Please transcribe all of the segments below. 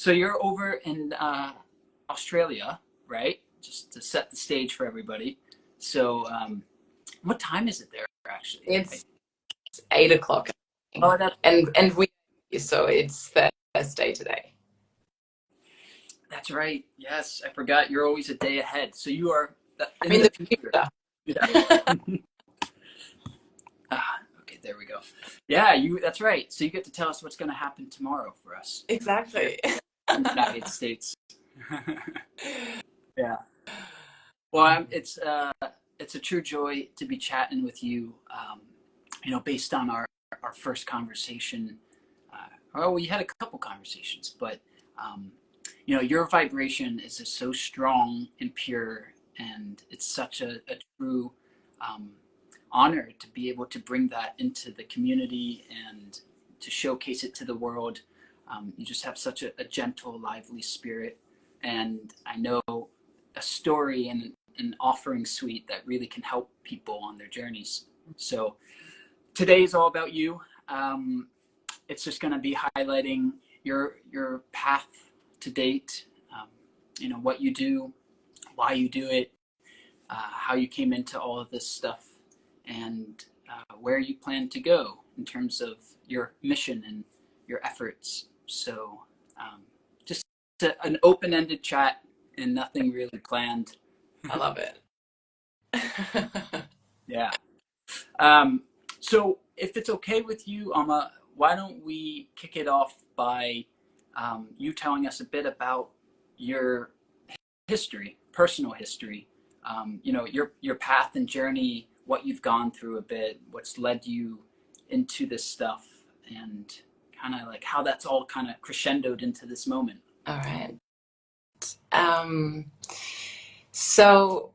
So you're over in Australia, right? Just to set the stage for everybody. So what time is it there actually? It's 8 o'clock. Oh, that's And so it's Thursday today. that's right. Yes, I forgot. You're always a day ahead. So you are I'm in in the the future. future. Yeah. Okay, there we go. Yeah, that's right. So you get to tell us what's going to happen tomorrow for us here Exactly. in the United States. Yeah. Well, it's a true joy to be chatting with you. Based on our first conversation. We had a couple conversations, but your vibration is just so strong and pure, and it's such a true um, honor to be able to bring that into the community and to showcase it to the world. You just have such a gentle, lively spirit, and I know a story and an offering suite that really can help people on their journeys. So today is all about you. It's just going to be highlighting your path to date, what you do, why you do it, how you came into all of this stuff, and where you plan to go in terms of your mission and your efforts. So just an open-ended chat and nothing really planned. I love it. Yeah. So if it's okay with you, Alma, why don't we kick it off by you telling us a bit about your history, personal history, your path and journey, what you've gone through a bit, what's led you into this stuff, and kind of like how that's all kind of crescendoed into this moment. All right. So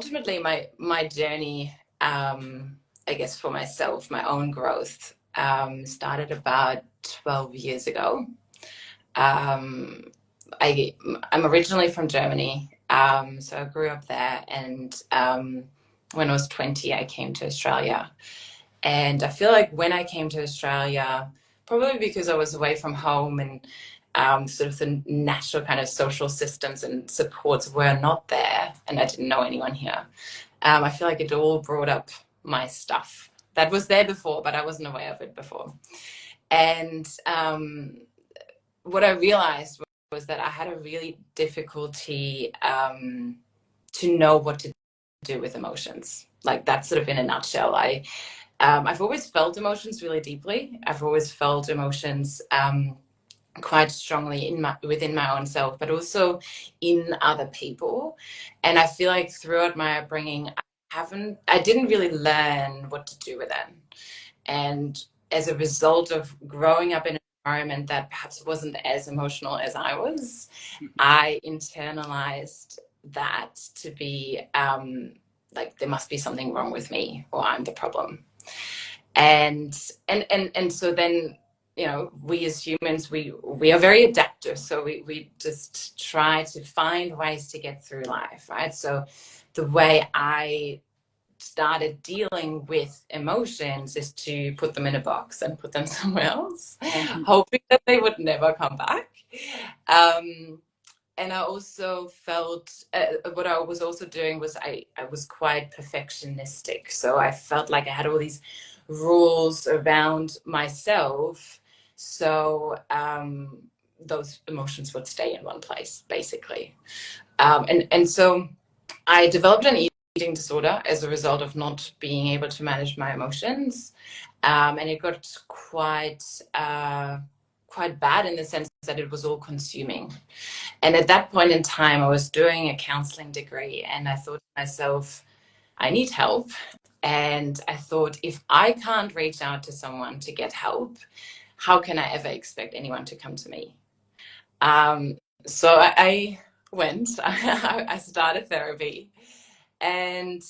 ultimately my journey, I guess for myself, my own growth, started about 12 years ago. I'm originally from Germany, so I grew up there, and when I was 20, I came to Australia. And I feel like when I came to Australia, probably because I was away from home and sort of the natural kind of social systems and supports were not there, and I didn't know anyone here. I feel like it all brought up my stuff that was there before, but I wasn't aware of it before. And what I realized was that I had a really difficulty to know what to do with emotions. Like that's sort of in a nutshell. I've always felt emotions really deeply. I've always felt emotions quite strongly within my own self, but also in other people. And I feel like throughout my upbringing, I didn't really learn what to do with it. And as a result of growing up in an environment that perhaps wasn't as emotional as I was, I internalized that to be like there must be something wrong with me or I'm the problem. And so then, we as humans, we are very adaptive. So we just try to find ways to get through life, right? So the way I started dealing with emotions is to put them in a box and put them somewhere else, hoping that they would never come back. And I also felt what I was also doing was I was quite perfectionistic. So I felt like I had all these rules around myself. So those emotions would stay in one place, basically. And so I developed an eating disorder as a result of not being able to manage my emotions. And it got quite bad in the sense that it was all consuming. And at that point in time, I was doing a counseling degree, and I thought to myself, I need help. And I thought, if I can't reach out to someone to get help, how can I ever expect anyone to come to me? So I went, I started therapy, and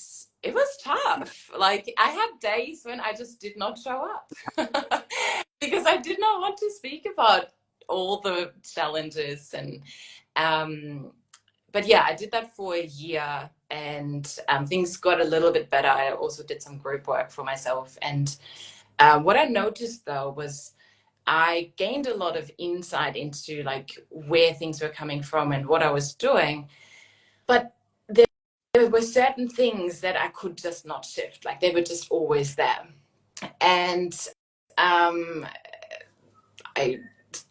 it was tough. Like I had days when I just did not show up because I did not want to speak about all the challenges. And but yeah, I did that for a year, and things got a little bit better. I also did some group work for myself, and what I noticed though was I gained a lot of insight into like where things were coming from and what I was doing. But there were certain things that I could just not shift. Like they were just always there. And I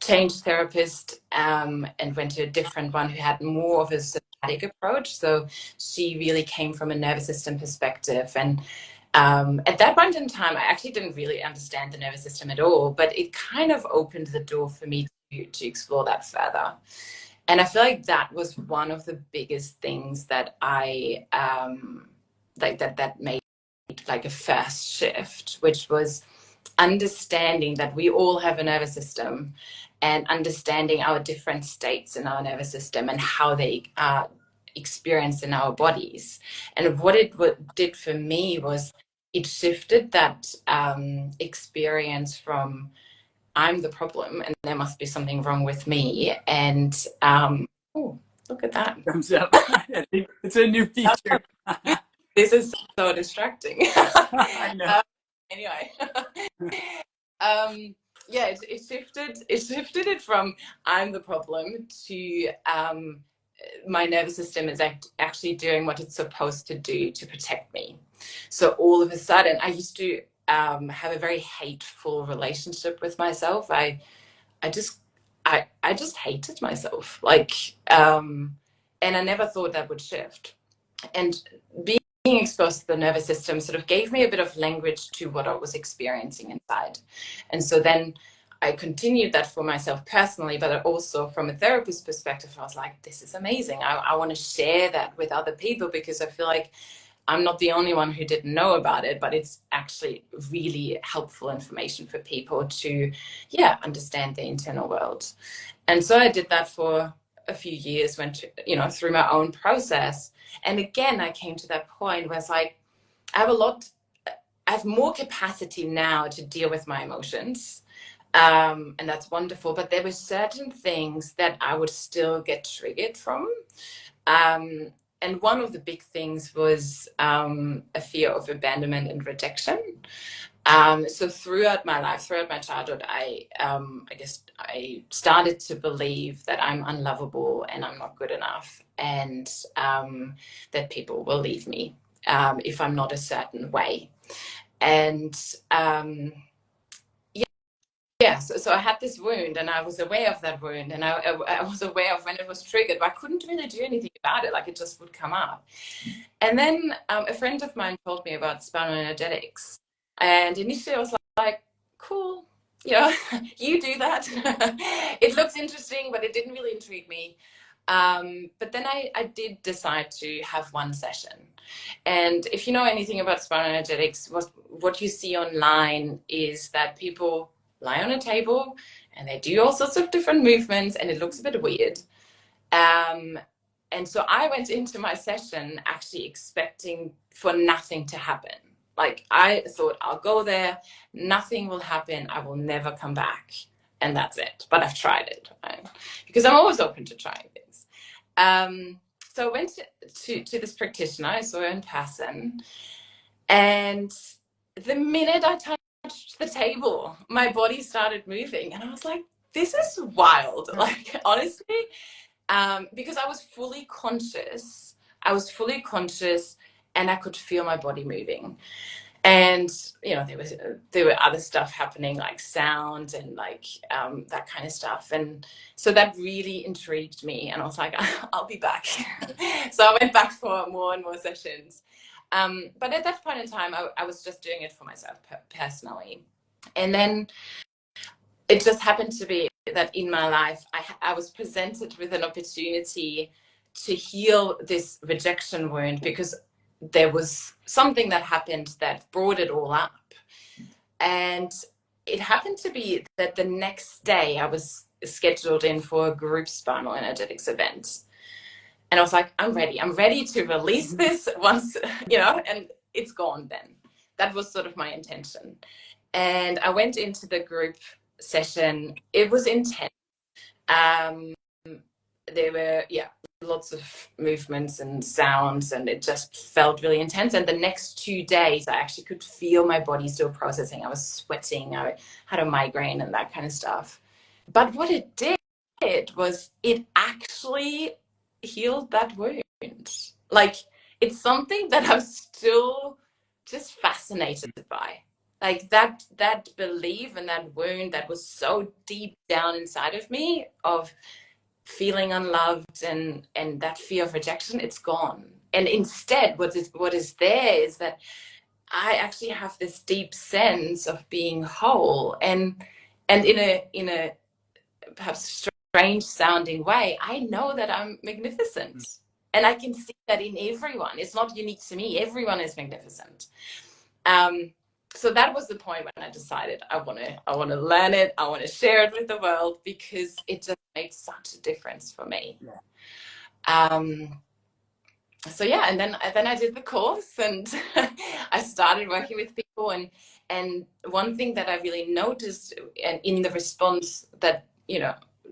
changed therapist and went to a different one who had more of a somatic approach. So she really came from a nervous system perspective. And at that point in time, I actually didn't really understand the nervous system at all, but it kind of opened the door for me to explore that further. And I feel like that was one of the biggest things that I like that made like a first shift, which was understanding that we all have a nervous system and understanding our different states in our nervous system and how they are experienced in our bodies. And what it did for me was it shifted that experience from I'm the problem and there must be something wrong with me. And oh, look at that. Thumbs up. It's a new feature. This is so distracting. I know. Anyway. Yeah, it shifted it from I'm the problem to my nervous system is actually doing what it's supposed to do to protect me. So all of a sudden, I used to have a very hateful relationship with myself. I just hated myself, like, and I never thought that would shift. And being exposed to the nervous system sort of gave me a bit of language to what I was experiencing inside. And so then I continued that for myself personally, but also from a therapist perspective, I was like, this is amazing. I want to share that with other people because I feel like I'm not the only one who didn't know about it, but it's actually really helpful information for people to, understand the internal world. And so I did that for a few years, went through my own process. And again, I came to that point where it's like, I have more capacity now to deal with my emotions. And that's wonderful. But there were certain things that I would still get triggered from. And one of the big things was a fear of abandonment and rejection. So throughout my life, throughout my childhood, I guess I started to believe that I'm unlovable and I'm not good enough, and that people will leave me if I'm not a certain way. And so I had this wound, and I was aware of that wound, and I was aware of when it was triggered, but I couldn't really do anything about it. Like, it just would come up. And then a friend of mine told me about Spinal Energetics. And initially I was like, cool, you do that. It looks interesting, but it didn't really intrigue me. But then I did decide to have one session. And if you know anything about Spinal Energetics, what you see online is that people lie on a table and they do all sorts of different movements, and it looks a bit weird. And so I went into my session actually expecting for nothing to happen. Like, I thought, I'll go there, nothing will happen, I will never come back, and that's it. But I've tried it, right? Because I'm always open to trying things. So I went to this practitioner. I saw her in person, and the minute I touched the table, my body started moving, and I was like, this is wild. Like, honestly, because I was fully conscious. And I could feel my body moving. And there were other stuff happening, like sound and like that kind of stuff. And so that really intrigued me, and I was like, I'll be back. So I went back for more and more sessions. But at that point in time, I was just doing it for myself personally. And then it just happened to be that in my life, I was presented with an opportunity to heal this rejection wound, because there was something that happened that brought it all up. And it happened to be that the next day I was scheduled in for a group Spinal Energetics event. And I was like, I'm ready to release this once, and it's gone then. That was sort of my intention. And I went into the group session. It was intense. there were, yeah, lots of movements and sounds, and it just felt really intense. And the next 2 days, I actually could feel my body still processing. I was sweating. I had a migraine and that kind of stuff. But what it did was it actually healed that wound. Like, it's something that I'm still just fascinated by. Like that belief and that wound that was so deep down inside of me of feeling unloved and that fear of rejection, it's gone. And instead, what is there is that I actually have this deep sense of being whole, and in a perhaps strange sounding way, I know that I'm magnificent. And I can see that in everyone. It's not unique to me. Everyone is magnificent. So that was the point when I decided I want to learn it. I want to share it with the world, because it just made such a difference for me. Yeah. So yeah, and then I did the course, and I started working with people, and one thing that I really noticed, and in the response that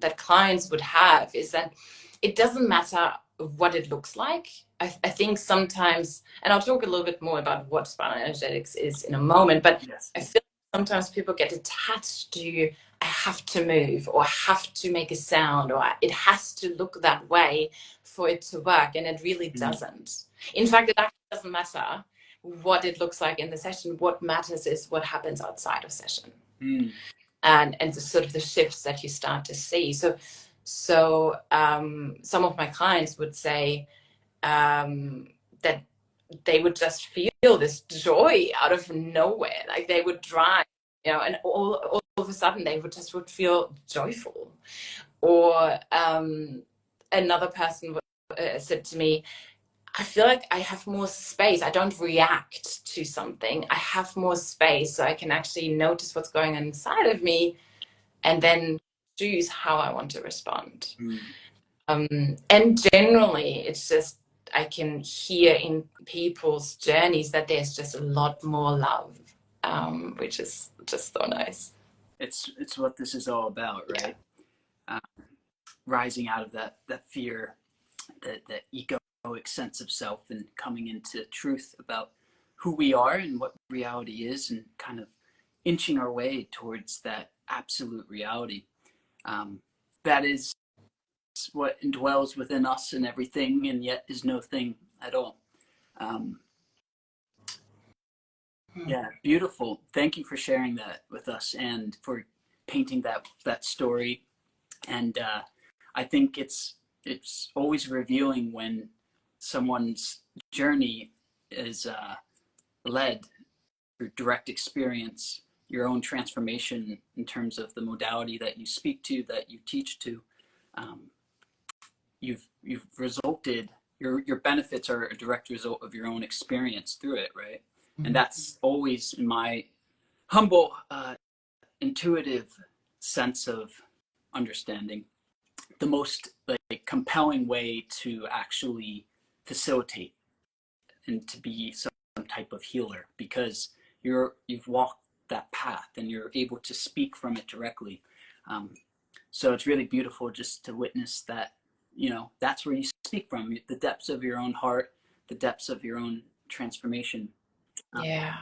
that clients would have, is that it doesn't matter what it looks like. I think sometimes, and I'll talk a little bit more about what spinal energetics is in a moment, but yes. I feel like sometimes people get attached to, I have to move, or I have to make a sound, or it has to look that way for it to work, and it really doesn't. In fact, it actually doesn't matter what it looks like in the session. What matters is what happens outside of session, and the sort of the shifts that you start to see. So some of my clients would say that they would just feel this joy out of nowhere, like they would drive, and all of a sudden they would feel joyful. Or another person said to me, I feel like I have more space. I don't react to something. I have more space, so I can actually notice what's going on inside of me, and then choose how I want to respond. And generally, it's just, I can hear in people's journeys that there's just a lot more love, which is just so nice. It's what this is all about, right? Yeah. Rising out of that fear, that egoic sense of self, and coming into truth about who we are and what reality is, and kind of inching our way towards that absolute reality. That is what indwells within us and everything, and yet is no thing at all. Yeah, beautiful. Thank you for sharing that with us, and for painting that story. And I think it's always revealing when someone's journey is led through direct experience, your own transformation in terms of the modality that you speak to, that you teach to. You've resulted, your benefits are a direct result of your own experience through it, right? Mm-hmm. And that's always, in my humble, intuitive sense of understanding, the most compelling way to actually facilitate and to be some type of healer, because you've walked that path and you're able to speak from it directly. So it's really beautiful just to witness that, that's where you speak from, the depths of your own heart, the depths of your own transformation. Yeah.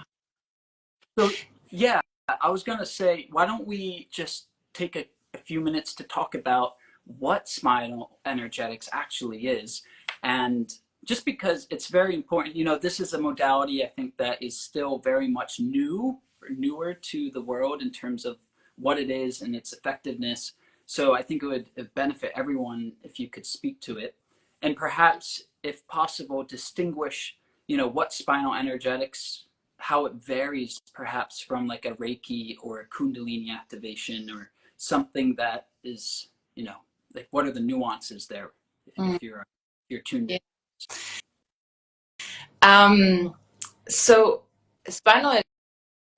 So yeah, I was going to say, why don't we just take a few minutes to talk about what spinal energetics actually is. And just because it's very important, this is a modality I think that is still very much newer to the world in terms of what it is and its effectiveness. So I think it would benefit everyone if you could speak to it, and perhaps, if possible, distinguish, what spinal energetics, how it varies perhaps from like a Reiki or a Kundalini activation, or something that is, like, what are the nuances there, if you're tuned in? So spinal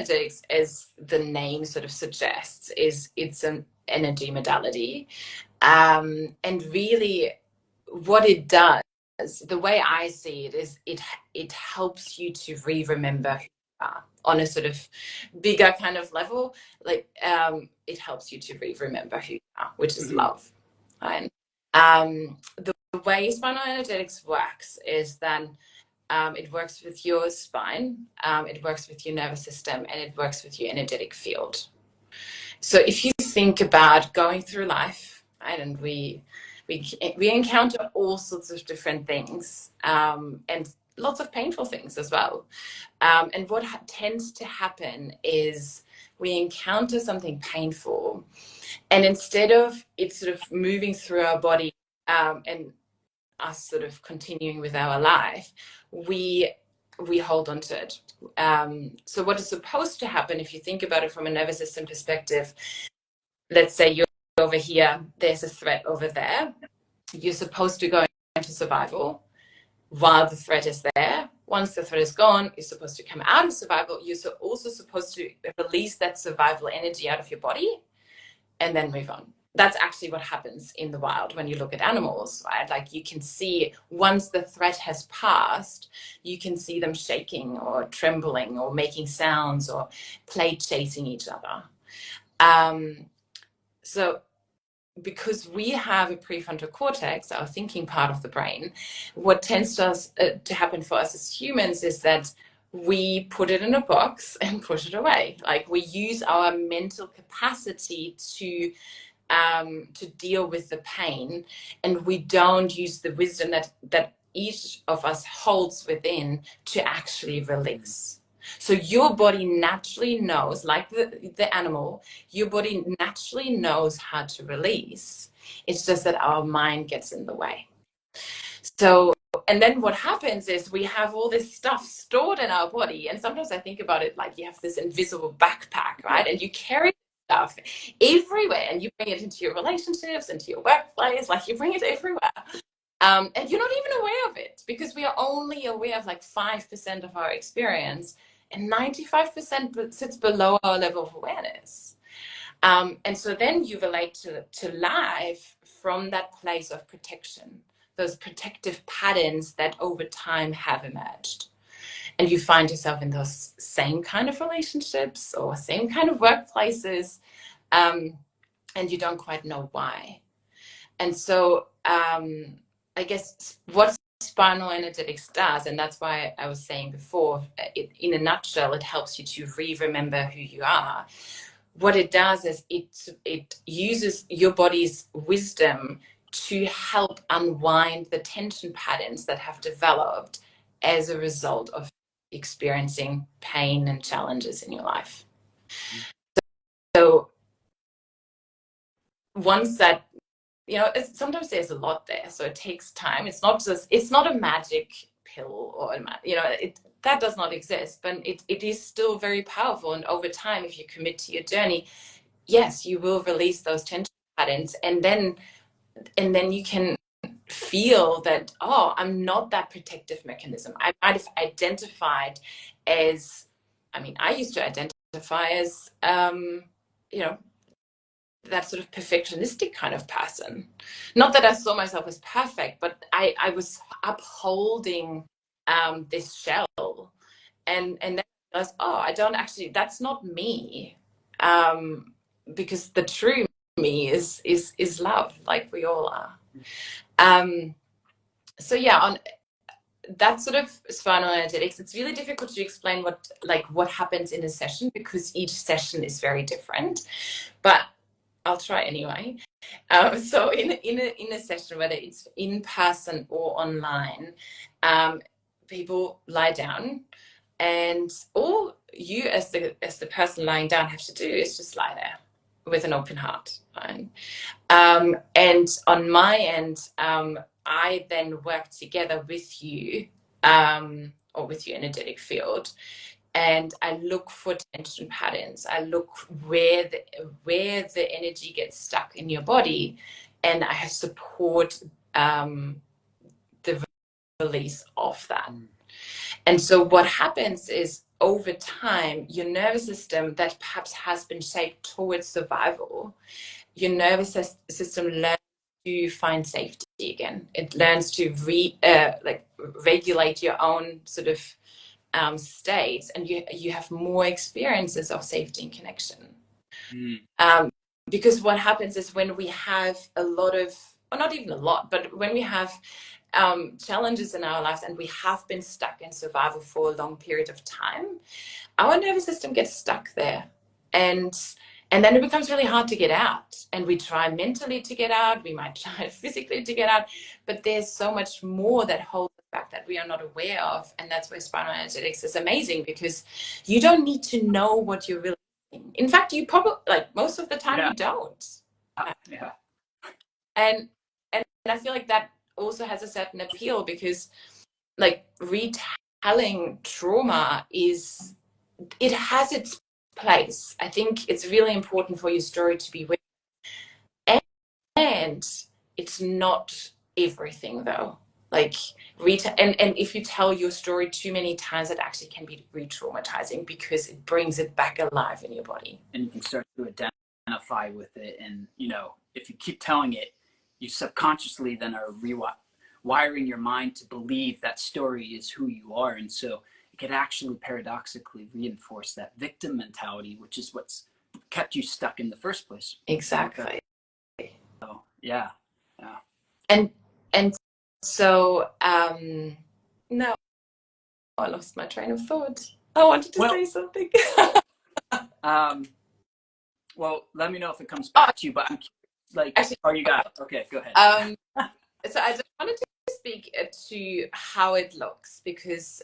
energetics, as the name sort of suggests, it's an energy modality, and really what it does, the way I see it, is it helps you to remember who you are on a sort of bigger kind of level. Like it helps you to remember who you are, which is love, right? The way Spinal Energetics works is that it works with your spine, it works with your nervous system, and it works with your energetic field. So if you think about going through life, right, and we encounter all sorts of different things, and lots of painful things as well. And what tends to happen is we encounter something painful, and instead of it sort of moving through our body and us sort of continuing with our life, we hold on to it. So what is supposed to happen, if you think about it from a nervous system perspective, let's say you're over here, there's a threat over there, you're supposed to go into survival while the threat is there. Once the threat is gone, you're supposed to come out of survival. You're also supposed to release that survival energy out of your body and then move on. That's actually what happens in the wild when you look at animals, right? Like you can see once the threat has passed, you can see them shaking or trembling or making sounds or play chasing each other. So because we have a prefrontal cortex, our thinking part of the brain, what tends to happen for us as humans is that we put it in a box and push it away. Like we use our mental capacity to deal with the pain, and we don't use the wisdom that each of us holds within to actually release. So your body naturally knows, like the animal, your body naturally knows how to release. It's just that our mind gets in the way. So, and then what happens is we have all this stuff stored in our body. And sometimes I think about it like you have this invisible backpack, right? And you carry stuff everywhere, and you bring it into your relationships, into your workplace, like you bring it everywhere. And you're not even aware of it, because we are only aware of like 5% of our experience, and 95% sits below our level of awareness. And so then you relate to life from that place of protection, those protective patterns that over time have emerged. And you find yourself in those same kind of relationships or same kind of workplaces, and you don't quite know why. And so I guess what Spinal Energetics does, and that's why I was saying before, in a nutshell, it helps you to remember who you are. What it does is it uses your body's wisdom to help unwind the tension patterns that have developed as a result of experiencing pain and challenges in your life. So once that, sometimes there's a lot there, so it takes time. It's not a magic pill or that does not exist, but it is still very powerful. And over time, if you commit to your journey, yes, you will release those tension patterns, and then you can feel that, oh, I'm not that protective mechanism. I might have identified as, I used to identify as, that sort of perfectionistic kind of person. Not that I saw myself as perfect, but I was upholding this shell, and then I realized, oh, I don't actually, that's not me, because the true me is love, like we all are. So yeah, on that sort of spinal energetics, it's really difficult to explain what happens in a session, because each session is very different, but I'll try anyway. So in a session, whether it's in person or online, people lie down, and all you as the person lying down have to do is just lie there with an open heart. Right? And on my end, I then work together with you, or with your energetic field, and I look for tension patterns. I look where the energy gets stuck in your body, and I have support the release of that. And so what happens is, over time, your nervous system that perhaps has been shaped towards survival, your nervous system learns to find safety again. It learns to regulate your own sort of states, and you have more experiences of safety and connection. Because what happens is, when we have a lot of or not even a lot, but when we have challenges in our lives and we have been stuck in survival for a long period of time, our nervous system gets stuck there. And then it becomes really hard to get out. And we try mentally to get out, we might try physically to get out, but there's so much more that holds us back that we are not aware of. And that's where spinal energetics is amazing, because you don't need to know what you're really doing. In fact, you probably, like most of the time, you don't. Yeah. And I feel like that also has a certain appeal, because like retelling trauma it has its place. I think it's really important for your story to be real. And it's not everything though. Like and if you tell your story too many times, it actually can be re-traumatizing, because it brings it back alive in your body. And you can start to identify with it. And, if you keep telling it, you subconsciously then are wiring your mind to believe that story is who you are. And so it could actually paradoxically reinforce that victim mentality, which is what's kept you stuck in the first place. Exactly. So, yeah. And so no, I lost my train of thought. I wanted to say something. Well, let me know if it comes back to you, but I'm like, actually, you got it. Okay, go ahead. So I just wanted to speak to how it looks, because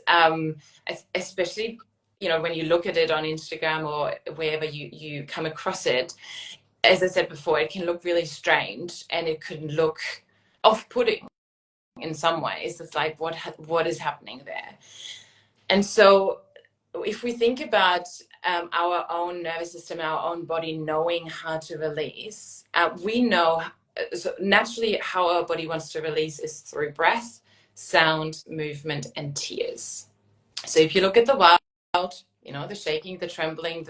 especially, when you look at it on Instagram or wherever you come across it, as I said before, it can look really strange, and it can look off-putting in some ways. It's like, what is happening there? And so if we think about our own nervous system, our own body knowing how to release, we know, so naturally how our body wants to release is through breath, sound, movement, and tears. So if you look at the wild, the shaking, the trembling,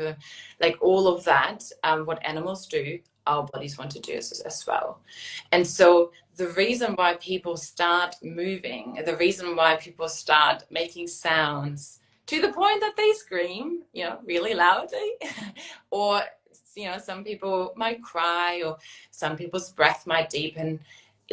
all of that, what animals do, our bodies want to do as well. And so the reason why people start moving, the reason why people start making sounds to the point that they scream, really loudly, or, some people might cry, or some people's breath might deepen,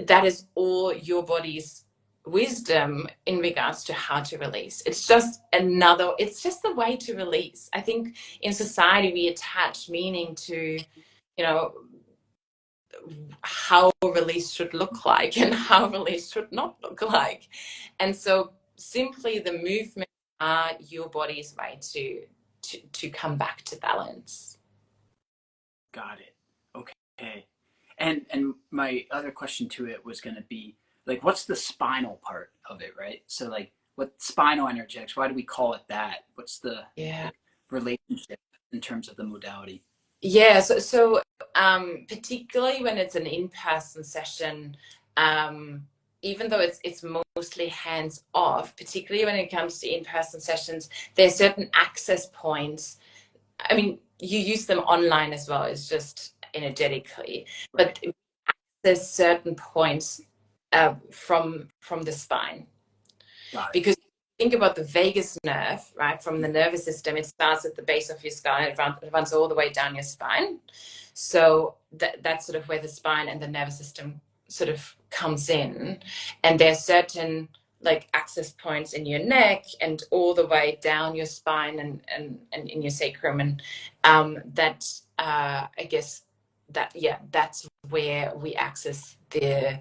that is all your body's wisdom in regards to how to release. It's just the way to release. I think in society we attach meaning to, how release should look like and how release should not look like. And so simply the movement are your body's way to come back to balance. Got it. Okay. And my other question to it was going to be, like, what's the spinal part of it, right? So, like, what spinal energetics, why do we call it that? What's the relationship in terms of the modality? Yeah, so particularly when it's an in-person session, even though it's mostly hands off, particularly when it comes to in-person sessions, there's certain access points. I mean, you use them online as well, it's just energetically, right. But there's certain points from the spine. Got it. Because think about the vagus nerve, right? From the nervous system, it starts at the base of your skull and it runs all the way down your spine. So that's sort of where the spine and the nervous system sort of comes in. And there's certain access points in your neck and all the way down your spine and in your sacrum. And I guess that's where we access the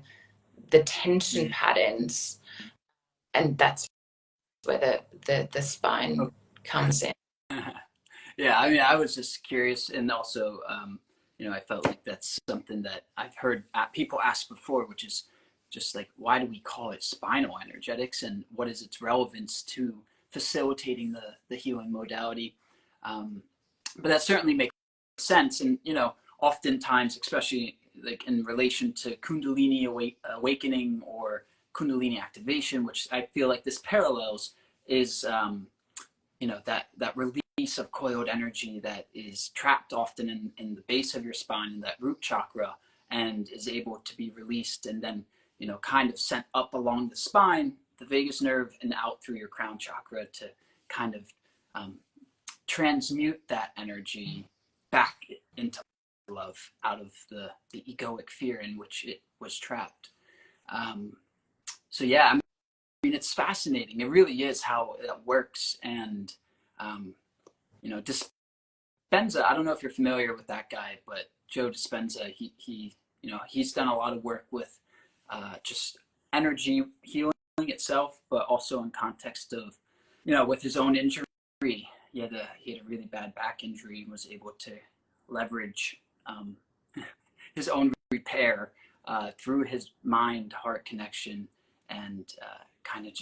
tension patterns. And that's where the spine comes in. Yeah, I mean, I was just curious, and also, I felt like that's something that I've heard people ask before, which is just like, why do we call it spinal energetics, and what is its relevance to facilitating the healing modality? But that certainly makes sense, and oftentimes, especially like in relation to Kundalini awakening or Kundalini activation, which I feel like this parallels is. That release of coiled energy that is trapped often in the base of your spine, in that root chakra, and is able to be released and then kind of sent up along the spine, the vagus nerve, and out through your crown chakra to kind of transmute that energy back into love out of the egoic fear in which it was trapped. Um, so yeah, I mean, it's fascinating. It really is how it works. And, um, Dispenza, I don't know if you're familiar with that guy, but Joe Dispenza, he's done a lot of work with just energy healing itself, but also in context of, with his own injury. He had a really bad back injury and was able to leverage um, his own repair through his mind heart connection, and kind of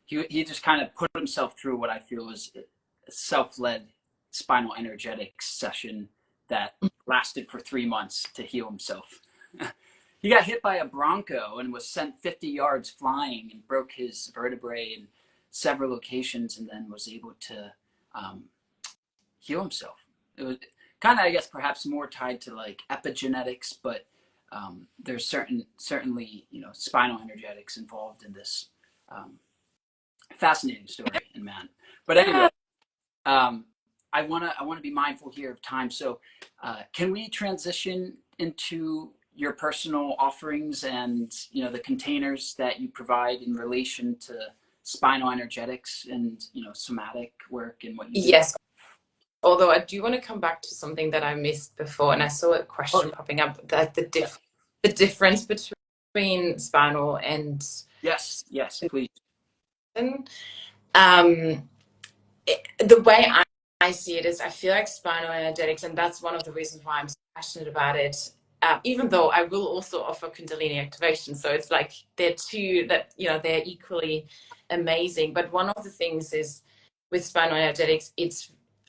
he just kind of put himself through what I feel was a self-led spinal energetics session that lasted for 3 months to heal himself. He got hit by a Bronco and was sent 50 yards flying and broke his vertebrae in several locations, and then was able to um, heal himself. It was kind of, I guess, perhaps more tied to like epigenetics, but there's certainly spinal energetics involved in this um, fascinating story in man. But Yeah. anyway, I wanna be mindful here of time. So, can we transition into your personal offerings and the containers that you provide in relation to spinal energetics and somatic work and what you do? Yes. Although I do want to come back to something that I missed before, and I saw a Oh question yeah, popping up, that yeah. the difference between spinal and Yes, please. um, the way I see it is, I feel like spinal energetics, and that's one of the reasons why I'm so passionate about it. Even though I will also offer Kundalini activation, so it's like they're two that they're equally amazing. But one of the things is with spinal energetics,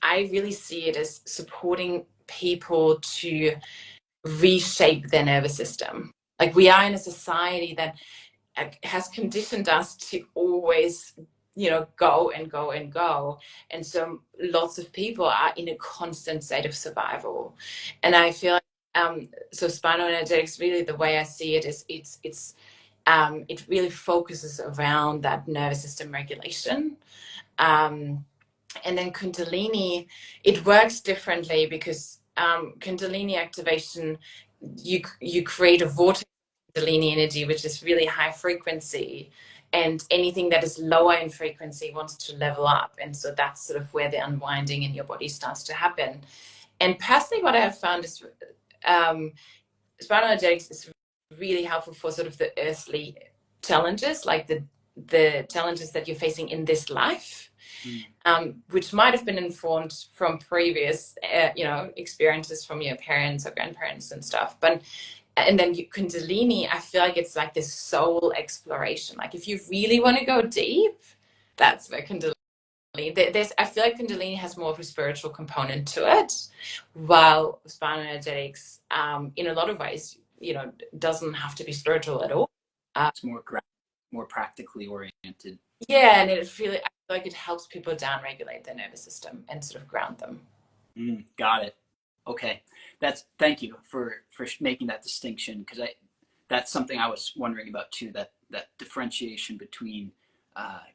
I really see it as supporting people to reshape their nervous system. Like, we are in a society that has conditioned us to always go and go and go, and so lots of people are in a constant state of survival. And I feel like so spinal energetics, really the way I see it is, it really focuses around that nervous system regulation. And then Kundalini, it works differently because Kundalini activation, you create a vortex of Kundalini energy, which is really high frequency, and anything that is lower in frequency wants to level up. And so that's sort of where the unwinding in your body starts to happen. And personally, what I have found is spinal energetics is really helpful for sort of the earthly challenges, like the challenges that you're facing in this life. Which might have been informed from previous, experiences from your parents or grandparents and stuff. And then Kundalini, I feel like it's like this soul exploration. Like, if you really want to go deep, that's where Kundalini. I feel like Kundalini has more of a spiritual component to it, while spinal energetics, in a lot of ways, doesn't have to be spiritual at all. It's more practically oriented. Yeah, and I feel like it helps people down-regulate their nervous system and sort of ground them. Got it. Okay, thank you for making that distinction, because that's something I was wondering about too. That differentiation between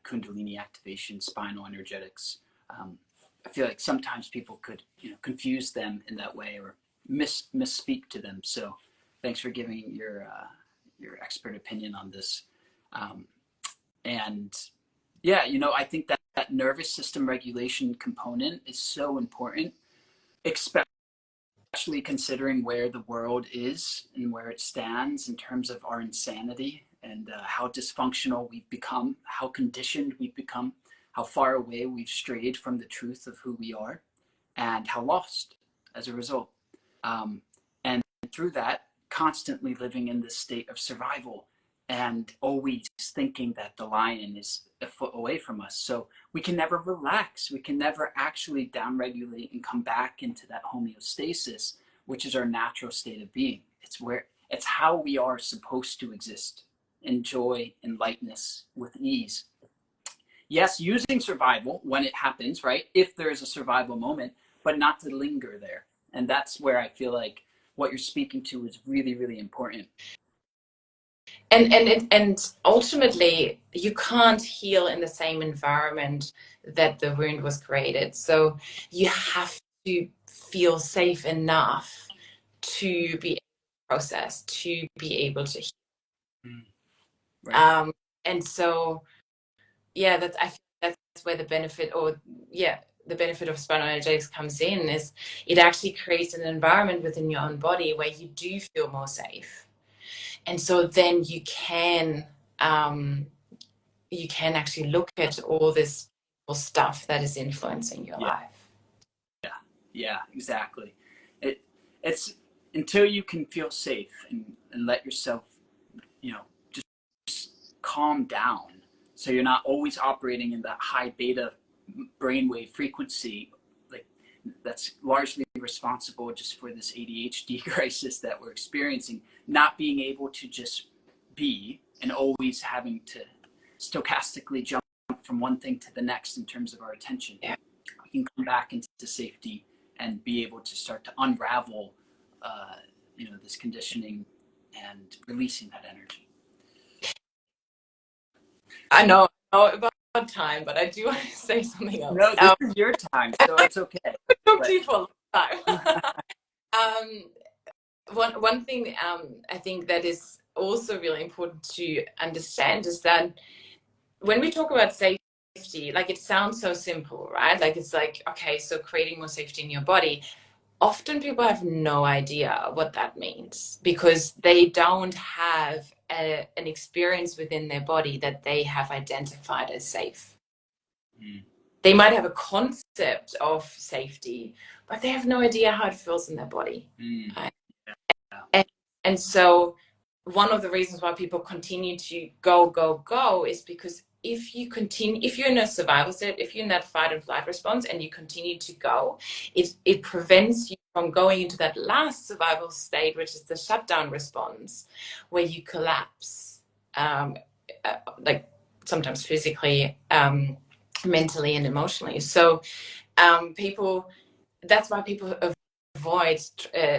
Kundalini activation, spinal energetics. I feel like sometimes people could confuse them in that way, or misspeak to them. So thanks for giving your expert opinion on this. Um, and yeah, I think that nervous system regulation component is so important, especially considering where the world is and where it stands in terms of our insanity, and how dysfunctional we've become, how conditioned we've become, how far away we've strayed from the truth of who we are, and how lost as a result. And through that, constantly living in this state of survival and always thinking that the lion is a foot away from us. So we can never relax. We can never actually downregulate and come back into that homeostasis, which is our natural state of being. It's how we are supposed to exist, in joy and lightness, with ease. Yes, using survival when it happens, right? If there is a survival moment, but not to linger there. And that's where I feel like what you're speaking to is really, really important. And ultimately, you can't heal in the same environment that the wound was created. So you have to feel safe enough to be able to process, to be able to heal. Right. And so, yeah, I think that's where the benefit, the benefit of spinal energetics comes in, is it actually creates an environment within your own body where you do feel more safe. And so then you can actually look at all this stuff that is influencing your life. Yeah, exactly. It's until you can feel safe and let yourself, just calm down, so you're not always operating in that high beta brainwave frequency, like that's largely responsible just for this ADHD crisis that we're experiencing, not being able to just be and always having to stochastically jump from one thing to the next in terms of our attention. Yeah. We can come back into safety and be able to start to unravel, this conditioning and releasing that energy. I know about time, but I do want to say something else. No, this is your time, so it's okay. I talked to you for a long time. One thing I think that is also really important to understand is that when we talk about safety, like, it sounds so simple, right? Like, it's like, okay, so creating more safety in your body. Often people have no idea what that means because they don't have an experience within their body that they have identified as safe. They might have a concept of safety, but they have no idea how it feels in their body. Right? And so one of the reasons why people continue to go is because if you're in a survival state, if you're in that fight and flight response and you continue to go, it prevents you from going into that last survival state, which is the shutdown response, where you collapse, like sometimes physically, mentally and emotionally. So that's why people avoid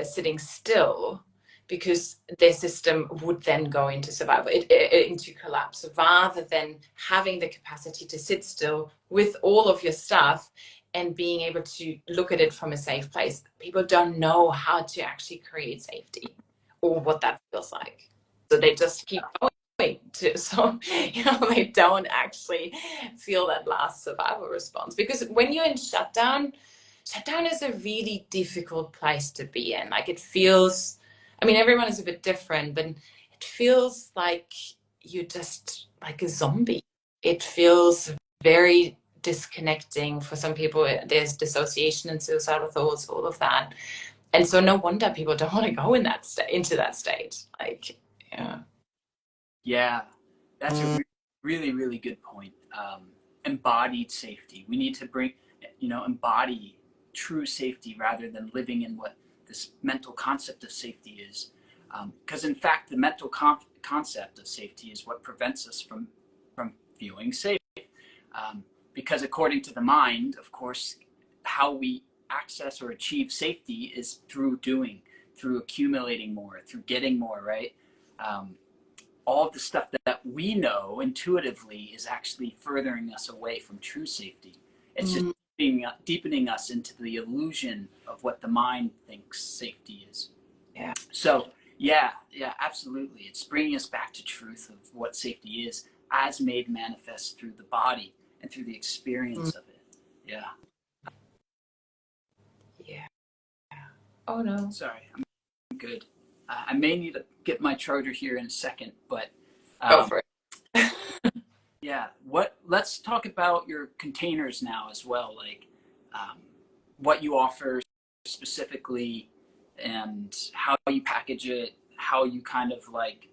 sitting still, because their system would then go into survival, into collapse, rather than having the capacity to sit still with all of your stuff and being able to look at it from a safe place. People don't know how to actually create safety or what that feels like. So they just keep going. So, they don't actually feel that last survival response. Because when you're in shutdown is a really difficult place to be in. Like, it feels, everyone is a bit different, but it feels like you're just like a zombie. It feels very disconnecting. For some people, there's dissociation and suicidal thoughts, all of that. And so no wonder people don't want to go into that state. Like, yeah. Yeah, that's a really, really good point. Embodied safety. We need to embody true safety rather than living in what this mental concept of safety is. Because in fact, the mental concept of safety is what prevents us from feeling safe. Because according to the mind, of course, how we access or achieve safety is through doing, through accumulating more, through getting more, right? All of the stuff that we know intuitively is actually furthering us away from true safety. It's just deepening us into the illusion of what the mind thinks safety is. Yeah. So, yeah, absolutely. It's bringing us back to truth of what safety is as made manifest through the body and through the experience of it. Yeah. Yeah. Oh, no. Sorry, I'm good. I may need to get my charger here in a second, but Go for it. yeah. Let's talk about your containers now as well, like what you offer specifically and how you package it, how you kind of like,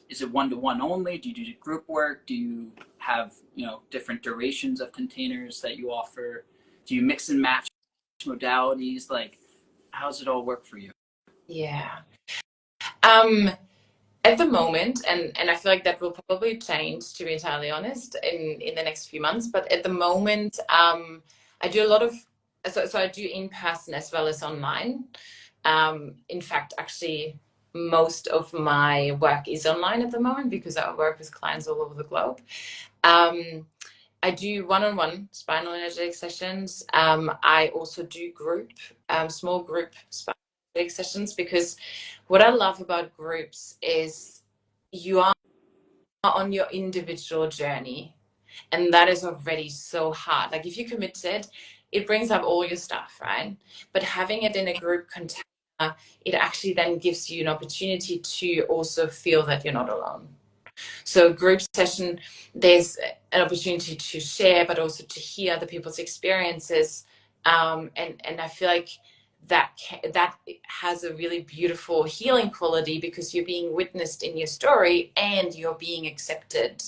is it one-to-one only? Do you do group work? Do you have, different durations of containers that you offer? Do you mix and match modalities? Like, how does it all work for you? Yeah. At the moment, and I feel like that will probably change, to be entirely honest, in the next few months. But at the moment, I do a lot of, so I do in person as well as online. In fact, actually, most of my work is online at the moment because I work with clients all over the globe. I do one-on-one spinal energetic sessions. I also do group, small group spinal sessions, because what I love about groups is you are on your individual journey, and that is already so hard. Like if you committed, it brings up all your stuff, right? But having it in a group container, it actually then gives you an opportunity to also feel that you're not alone. So group session, there's an opportunity to share, but also to hear other people's experiences. And I feel like that has a really beautiful healing quality, because you're being witnessed in your story and you're being accepted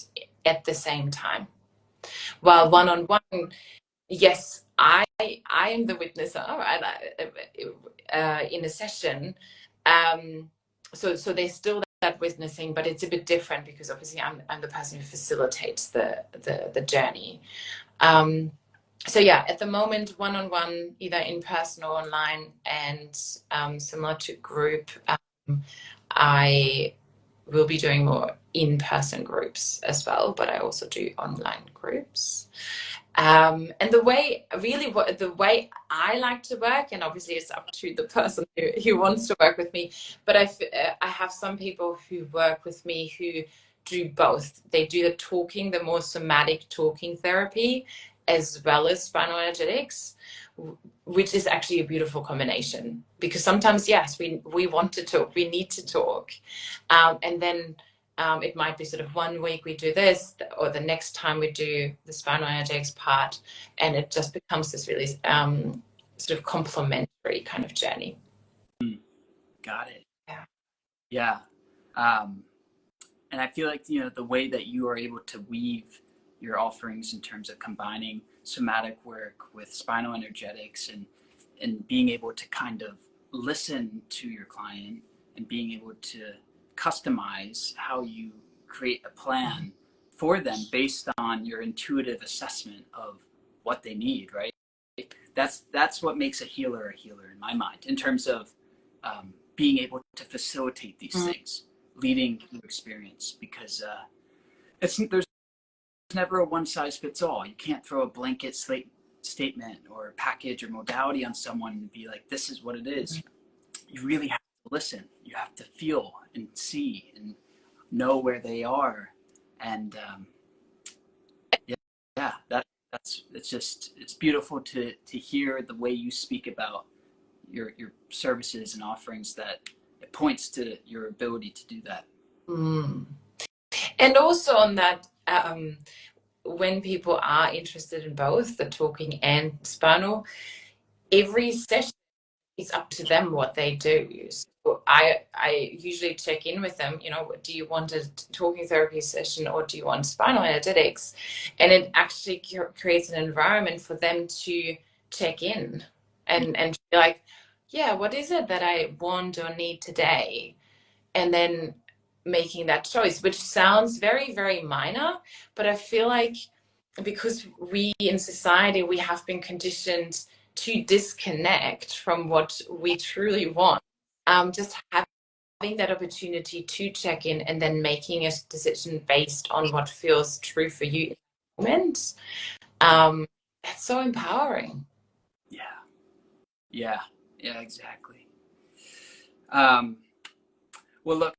at the same time. While one-on-one, yes, I am the witnesser, right? In a session. So there's still that witnessing, but it's a bit different, because obviously I'm the person who facilitates the journey. So yeah, at the moment, one-on-one, either in person or online, and similar to group, I will be doing more in-person groups as well, but I also do online groups. And the way I like to work, and obviously it's up to the person who wants to work with me, but I have some people who work with me who do both. They do the more somatic talking therapy, as well as spinal energetics, which is actually a beautiful combination, because sometimes, yes, we want to talk, we need to talk, and then it might be sort of 1 week we do this, or the next time we do the spinal energetics part, and it just becomes this really sort of complementary kind of journey. Got it. Yeah. Yeah. And I feel like, the way that you are able to weave your offerings in terms of combining somatic work with spinal energetics, and being able to kind of listen to your client, and being able to customize how you create a plan for them based on your intuitive assessment of what they need, right? That's what makes a healer in my mind, in terms of being able to facilitate these things, leading through experience, because there's never a one size fits all. You can't throw a blanket statement or package or modality on someone and be like, this is what it is. You really have to listen. You have to feel and see and know where they are. And yeah, it's beautiful to hear the way you speak about your services and offerings, that it points to your ability to do that. And also on that, when people are interested in both the talking and spinal, every session, it's up to them what they do. So I usually check in with them, do you want a talking therapy session, or do you want spinal energetics? And it actually creates an environment for them to check in and be like, yeah, what is it that I want or need today? And then making that choice, which sounds very, very minor, but I feel like, because we in society, we have been conditioned to disconnect from what we truly want. Just having that opportunity to check in, and then making a decision based on what feels true for you in the moment, that's so empowering. Yeah, exactly. Well, look,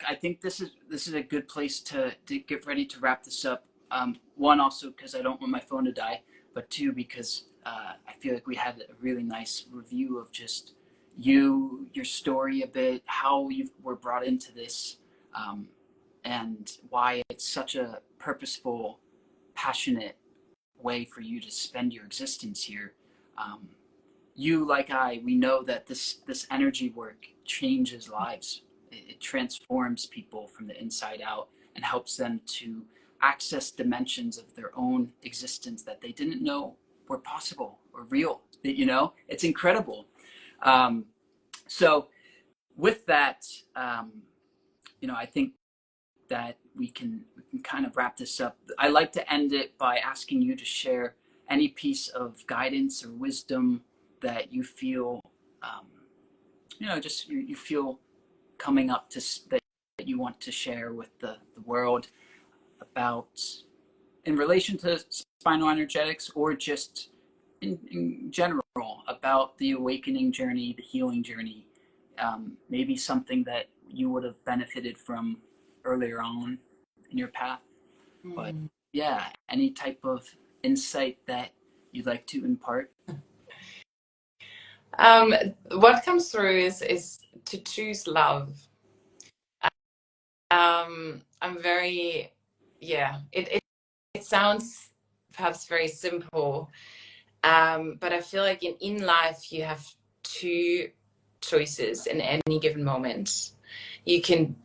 I think this is a good place to get ready to wrap this up. One, also because I don't want my phone to die, but two, because I feel like we had a really nice review of just your story a bit, how you were brought into this, and why it's such a purposeful, passionate way for you to spend your existence here. You, like we know that this energy work changes lives. It transforms people from the inside out, and helps them to access dimensions of their own existence that they didn't know were possible or real. It's incredible. So with that, I think that we can kind of wrap this up. I like to end it by asking you to share any piece of guidance or wisdom that you feel, just you feel coming up to, that you want to share with the world, about, in relation to spinal energetics, or just in general, about the awakening journey, the healing journey, maybe something that you would have benefited from earlier on in your path. But yeah, any type of insight that you'd like to impart? What comes through is to choose love. I'm very, yeah, it sounds perhaps very simple, but I feel like in life you have two choices in any given moment. You can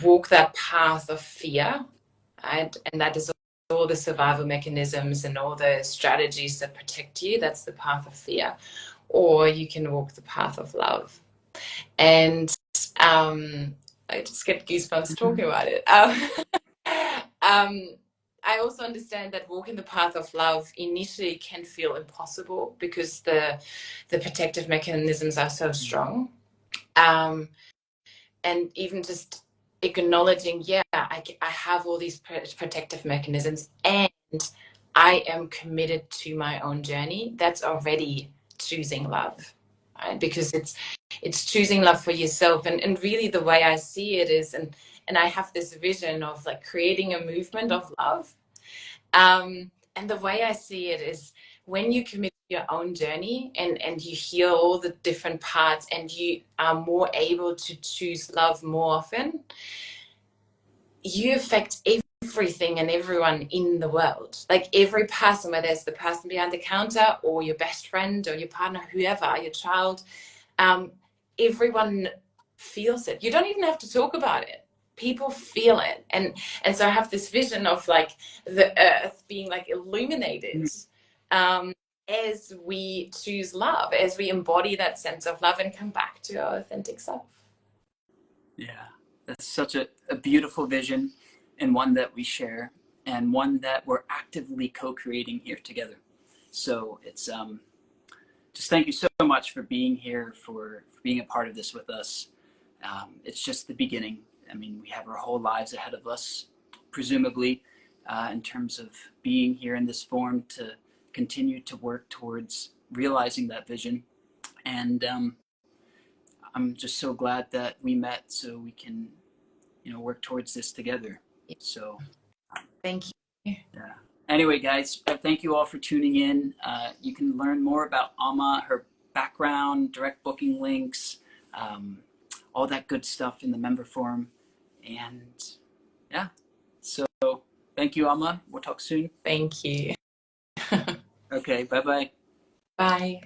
walk that path of fear, right? And that is all the survival mechanisms and all the strategies that protect you. That's the path of fear. Or you can walk the path of love. And I just get goosebumps talking about it. I also understand that walking the path of love initially can feel impossible because the protective mechanisms are so strong. And even just acknowledging, yeah, I have all these protective mechanisms and I am committed to my own journey. That's already choosing love, right? Because it's choosing love for yourself. And really the way I see it is, and I have this vision of like creating a movement of love. And the way I see it is when you commit to your own journey and you heal all the different parts and you are more able to choose love more often, you affect everything and everyone in the world. Like every person, whether it's the person behind the counter or your best friend or your partner, whoever, your child, everyone feels it. You don't even have to talk about it. People feel it. And so I have this vision of like the earth being like illuminated as we choose love, as we embody that sense of love and come back to our authentic self. Yeah, that's such a beautiful vision, and one that we share, and one that we're actively co-creating here together. So it's just thank you so much for being here, for being a part of this with us. It's just the beginning. I mean, we have our whole lives ahead of us, presumably, in terms of being here in this form to continue to work towards realizing that vision. And I'm just so glad that we met so we can, work towards this together. So Thank you. yeah. Anyway, guys, thank you all for tuning in. You can learn more about Alma, her background, direct booking links, all that good stuff in the member forum. And yeah, so thank you, Alma. We'll talk soon. Thank you. Okay, bye-bye. Bye.